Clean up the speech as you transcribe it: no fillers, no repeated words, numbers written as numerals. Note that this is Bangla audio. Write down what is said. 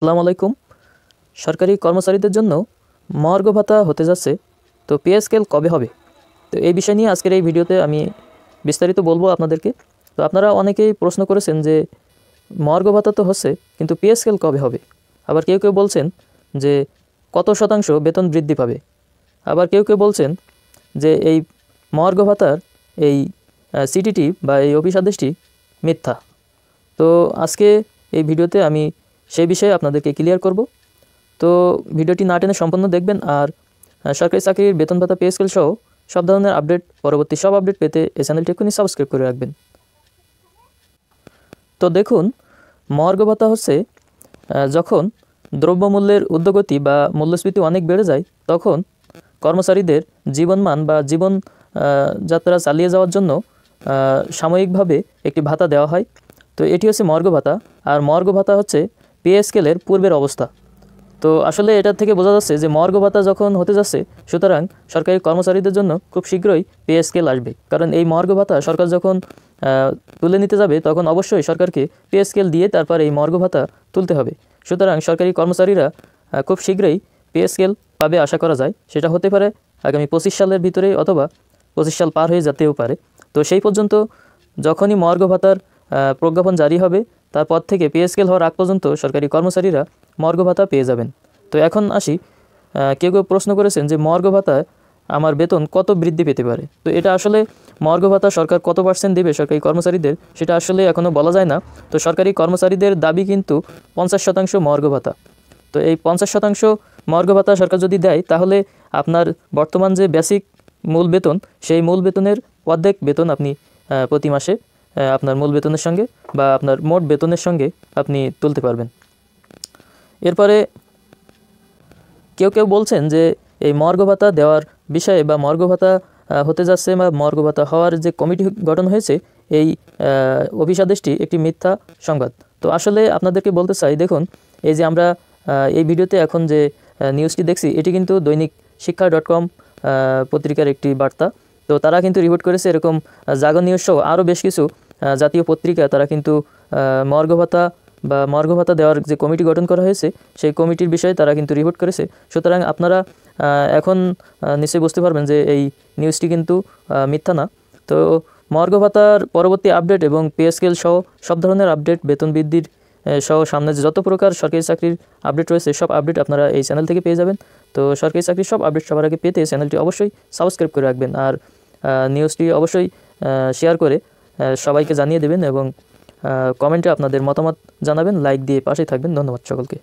আসসালামু আলাইকুম। সরকারি কর্মচারীদের জন্য মহার্ঘ ভাতা হতে যাচ্ছে, তো পে স্কেল কবে হবে? তো এই বিষয় নিয়ে আজকের এই ভিডিওতে আমি বিস্তারিত বলবো আপনাদেরকে। তো আপনারা অনেকেই প্রশ্ন করেছেন যে মহার্ঘ ভাতা তো হচ্ছে, কিন্তু পে স্কেল কবে হবে? আবার কেউ কেউ বলছেন যে কত শতাংশ বেতন বৃদ্ধি পাবে। আবার কেউ কেউ বলছেন যে এই মহার্ঘ ভাতার এই সিটিটি বা এই অফিস আদেশটি মিথ্যা। তো আজকে এই ভিডিওতে আমি সেই বিষয়ে আপনাদেরকে ক্লিয়ার করব। তো ভিডিওটি না টেনে সম্পূর্ণ দেখবেন। আর সরকারি চাকরির বেতন ভাতা পে স্কেল সহ সব ধরনের আপডেট, পরবর্তী সব আপডেট পেতে এই চ্যানেলটি এক্ষুনি সাবস্ক্রাইব করে রাখবেন। তো দেখুন, মহার্ঘ ভাতা হচ্ছে যখন দ্রব্যমূল্যের ঊর্ধ্বগতি বা মূল্যস্ফীতি অনেক বেড়ে যায়, তখন কর্মচারীদের জীবনমান বা জীবন যাত্রা চালিয়ে যাওয়ার জন্য সাময়িকভাবে একটি ভাতা দেওয়া হয়। তো এটি হচ্ছে মহার্ঘ ভাতা। আর মহার্ঘ ভাতা হচ্ছে পে স্কেলের পূর্বের অবস্থা। তো আসলে এটার থেকে বোঝা যাচ্ছে যে মহার্ঘ ভাতা যখন হতে যাচ্ছে, সুতরাং সরকারি কর্মচারীদের জন্য খুব শীঘ্রই পে স্কেল আসবে। কারণ এই মহার্ঘ ভাতা সরকার যখন তুলে নিতে যাবে, তখন অবশ্যই সরকারকে পে স্কেল দিয়ে তারপর এই মহার্ঘ ভাতা তুলতে হবে। সুতরাং সরকারি কর্মচারীরা খুব শীঘ্রই পে স্কেল পাবে আশা করা যায়। সেটা হতে পারে আগামী 25 সালের ভিতরে, অথবা 25 সাল পার হয়ে যেতেও পারে। তো সেই পর্যন্ত যখনই মহার্ঘ ভাতার প্রজ্ঞাপন জারি হবে, তারপর থেকে পে স্কেল হওয়ার আগ পর্যন্ত সরকারি কর্মচারীরা মহার্ঘ ভাতা পেয়ে যাবেন। তো এখন আসি, কেউ কেউ প্রশ্ন করেছেন যে মহার্ঘ ভাতায় আমার বেতন কত বৃদ্ধি পেতে পারে। তো এটা আসলে মহার্ঘ ভাতা সরকার কত % দেবে সরকারি কর্মচারীদের, সেটা আসলে এখনও বলা যায় না। তো সরকারি কর্মচারীদের দাবি কিন্তু 50% মহার্ঘ ভাতা। তো এই 50% মহার্ঘ ভাতা সরকার যদি দেয়, তাহলে আপনার বর্তমান যে বেসিক মূল বেতন, সেই মূল বেতনের অর্ধেক বেতন আপনি প্রতি মাসে আপনার মূল বেতনের সঙ্গে বা আপনার মোট বেতনের সঙ্গে আপনি তুলতে পারবেন। এরপরে কেউ কেউ বলছেন যে এই মহার্ঘ ভাতা দেওয়ার বিষয়ে বা মহার্ঘ ভাতা হতে যাচ্ছে বা মহার্ঘ ভাতা হওয়ার যে কমিটি গঠন হয়েছে, এই অফিস আদেশটি একটি মিথ্যা সংবাদ। তো আসলে আপনাদেরকে বলতে চাই, দেখুন, এই যে আমরা এই ভিডিওতে এখন যে নিউজটি দেখছি, এটি কিন্তু দৈনিক শিক্ষা.com পত্রিকার একটি বার্তা। তো তারা কিন্তু রিপোর্ট করেছে, এরকম জাগো নিউজ সহ আরও বেশ কিছু জাতীয় পত্রিকা তারা কিন্তু মহার্ঘ ভাতা বা মহার্ঘ ভাতা দেওয়ার যে কমিটি গঠন করা হয়েছে, সেই কমিটির বিষয়ে তারা কিন্তু রিপোর্ট করেছে। সুতরাং আপনারা এখন নিশ্চয়ই বুঝতে পারবেন যে এই নিউজটি কিন্তু মিথ্যা না। তো মহার্ঘ ভাতার পরবর্তী আপডেট এবং পে স্কেল সহ সব ধরনের আপডেট, বেতন বৃদ্ধির সহ সামনে যে যত প্রকার সরকারি চাকরির আপডেট রয়েছে, সব আপডেট আপনারা এই চ্যানেল থেকে পেয়ে যাবেন। তো সরকারি চাকরির সব আপডেট সবার আগে পেতে চ্যানেলটি অবশ্যই সাবস্ক্রাইব করে রাখবেন। আর নিউজটি অবশ্যই শেয়ার করে সবাইকে জানিয়ে দেবেন এবং কমেন্টে আপনাদের মতামত জানাবেন, লাইক দিয়ে পাশেই থাকবেন। ধন্যবাদ সকলকে।